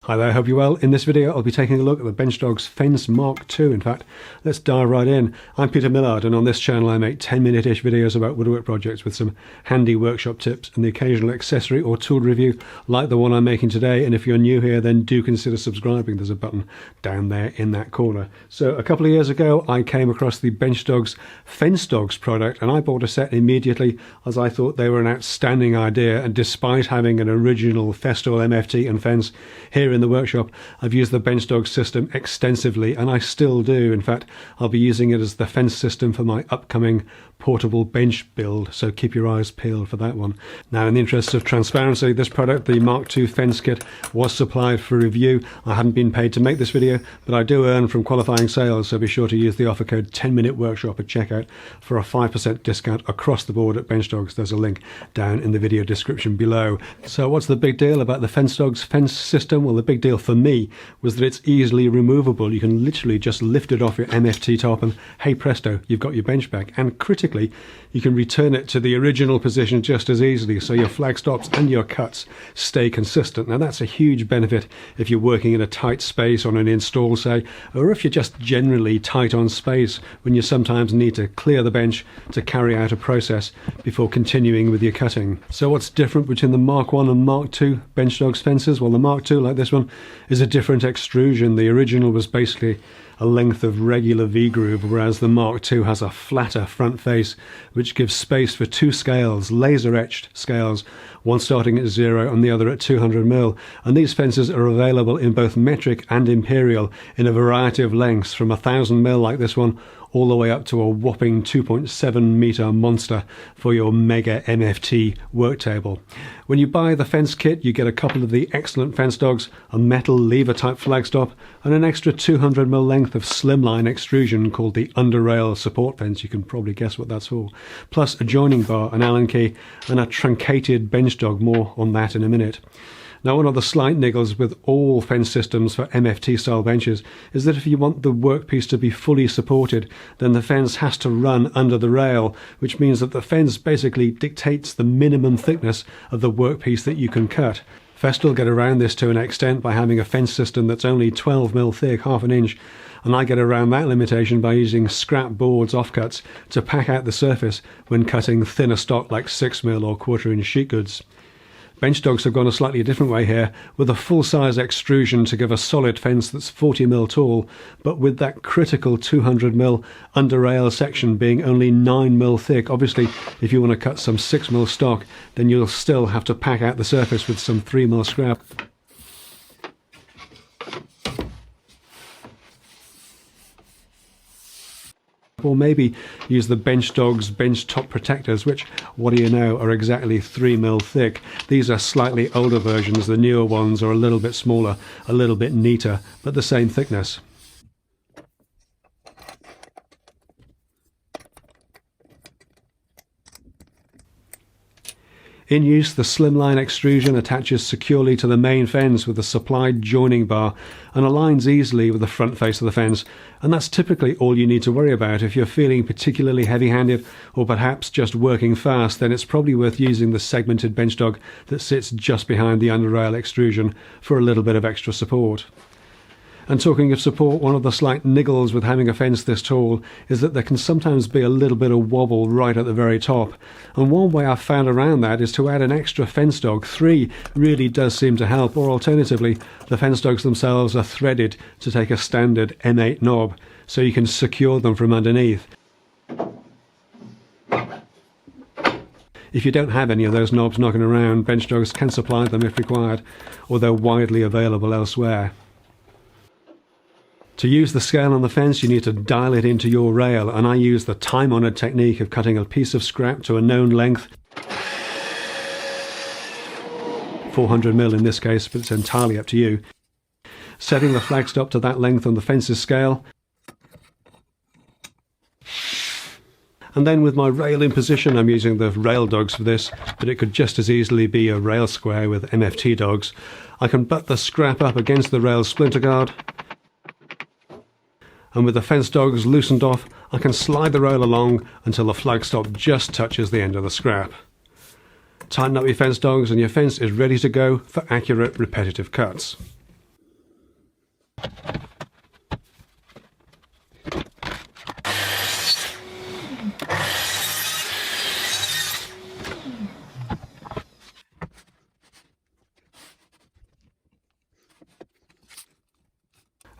Hi there, hope you're well. In this video I'll be taking a look at the Benchdogs Fence Mark II. In fact, let's dive right in. I'm Peter Millard, and on this channel I make 10-minute-ish videos about woodwork projects with some handy workshop tips and the occasional accessory or tool review like the one I'm making today. And if you're new here, then do consider subscribing. There's a button down there in that corner. So a couple of years ago I came across the Benchdogs Fence Dogs product, and I bought a set immediately as I thought they were an outstanding idea. And despite having an original Festool MFT and fence here in the workshop, I've used the Benchdogs system extensively, and I still do. In fact, I'll be using it as the fence system for my upcoming portable bench build, so keep your eyes peeled for that one. Now, in the interest of transparency, this product, the Mark II fence kit, was supplied for review. I hadn't been paid to make this video, but I do earn from qualifying sales, so be sure to use the offer code 10-minute workshop at checkout for a 5% discount across the board at Benchdogs. There's a link down in the video description below. So what's the big deal about the Benchdogs fence system? Well, the big deal for me was that it's easily removable. You can literally just lift it off your MFT top and hey presto, you've got your bench back. And critically, you can return it to the original position just as easily, so your flag stops and your cuts stay consistent. Now that's a huge benefit if you're working in a tight space on an install, say, or if you're just generally tight on space when you sometimes need to clear the bench to carry out a process before continuing with your cutting. So what's different between the Mark I and Mark II Benchdogs fences? Well, the Mark II, like this one, is a different extrusion. The original was basically a length of regular V-groove, whereas the Mark II has a flatter front face, which gives space for two scales, laser-etched scales, one starting at 0 and the other at 200mm. And these fences are available in both metric and imperial in a variety of lengths, from 1000mm like this one, all the way up to a whopping 2.7 meter monster for your mega MFT work table. When you buy the fence kit, you get a couple of the excellent Benchdogs, a metal lever type flagstop, and an extra 200mm length of slimline extrusion called the underrail support fence. You can probably guess what that's for. Plus a joining bar, an Allen key, and a truncated Benchdog. More on that in a minute. Now, one of the slight niggles with all fence systems for MFT style benches is that if you want the workpiece to be fully supported, then the fence has to run under the rail, which means that the fence basically dictates the minimum thickness of the workpiece that you can cut. Festool get around this to an extent by having a fence system that's only 12mm thick, half an inch, and I get around that limitation by using scrap boards offcuts to pack out the surface when cutting thinner stock like 6mm or 1/4 inch sheet goods. Benchdogs have gone a slightly different way here, with a full-size extrusion to give a solid fence that's 40mm tall, but with that critical 200mm under rail section being only 9mm thick. Obviously, if you want to cut some 6mm stock, then you'll still have to pack out the surface with some 3mm scrap. Or maybe use the Benchdogs bench top protectors, which, what do you know, are exactly 3mm thick. These are slightly older versions. The newer ones are a little bit smaller, a little bit neater, but the same thickness. In use, the slimline extrusion attaches securely to the main fence with a supplied joining bar and aligns easily with the front face of the fence, and that's typically all you need to worry about. If you're feeling particularly heavy-handed or perhaps just working fast, then it's probably worth using the segmented Benchdog that sits just behind the underrail extrusion for a little bit of extra support. And talking of support, one of the slight niggles with having a fence this tall is that there can sometimes be a little bit of wobble right at the very top. And one way I've found around that is to add an extra fence dog. 3 really does seem to help, or alternatively, the fence dogs themselves are threaded to take a standard M8 knob, so you can secure them from underneath. If you don't have any of those knobs knocking around, Benchdogs can supply them if required, or they're widely available elsewhere. To use the scale on the fence, you need to dial it into your rail, and I use the time-honoured technique of cutting a piece of scrap to a known length, 400mm in this case, but it's entirely up to you, setting the flagstop to that length on the fence's scale, and then with my rail in position, I'm using the rail dogs for this, but it could just as easily be a rail square with MFT dogs. I can butt the scrap up against the rail splinter guard, and with the fence dogs loosened off, I can slide the rail along until the flagstop just touches the end of the scrap. Tighten up your fence dogs and your fence is ready to go for accurate repetitive cuts.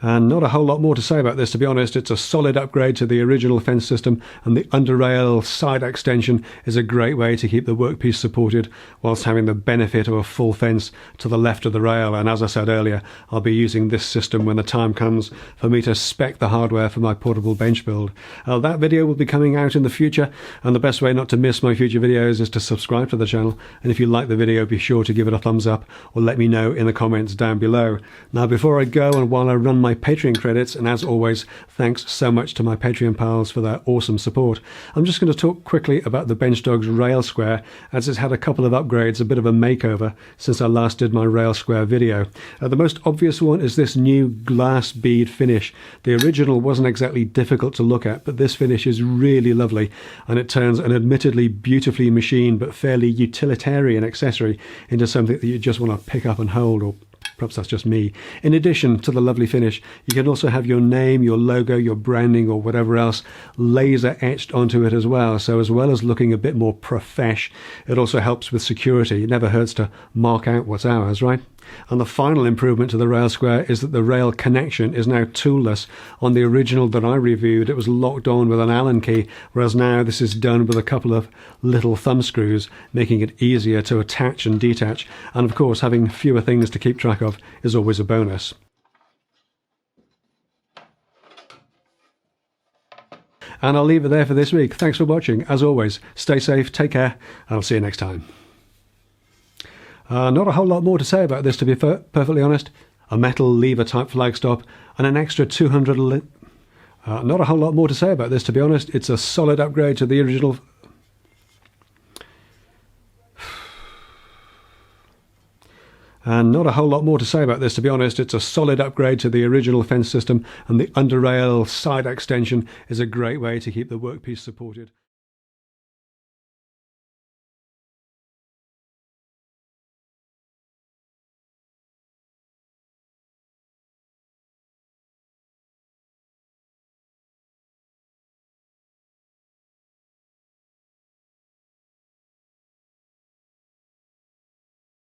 And not a whole lot more to say about this, to be honest. It's a solid upgrade to the original fence system, and the under-rail side extension is a great way to keep the workpiece supported whilst having the benefit of a full fence to the left of the rail. And as I said earlier, I'll be using this system when the time comes for me to spec the hardware for my portable bench build. That video will be coming out in the future, and the best way not to miss my future videos is to subscribe to the channel. And if you like the video, be sure to give it a thumbs up or let me know in the comments down below. Now, before I go, and while I run my Patreon credits, and as always, thanks so much to my Patreon pals for their awesome support, I'm just going to talk quickly about the BenchDogs Rail Square, as it's had a couple of upgrades, a bit of a makeover since I last did my Rail Square video. The most obvious one is this new glass bead finish. The original wasn't exactly difficult to look at, but this finish is really lovely, and it turns an admittedly beautifully machined but fairly utilitarian accessory into something that you just want to pick up and hold, or perhaps that's just me. In addition to the lovely finish, you can also have your name, your logo, your branding, or whatever else laser etched onto it as well. So as well as looking a bit more profesh, it also helps with security. It never hurts to mark out what's ours, right? And the final improvement to the Rail Square is that the rail connection is now toolless. On the original that I reviewed, it was locked on with an Allen key, whereas now this is done with a couple of little thumb screws, making it easier to attach and detach. And of course, having fewer things to keep track of is always a bonus. And I'll leave it there for this week. Thanks for watching. As always, stay safe, take care, and I'll see you next time. Not a whole lot more to say about this, to be perfectly honest. A metal lever type flag stop and an extra 200... not a whole lot more to say about this, to be honest. It's a solid upgrade to the original... And not a whole lot more to say about this, to be honest. It's a solid upgrade to the original fence system, and the under-rail side extension is a great way to keep the workpiece supported.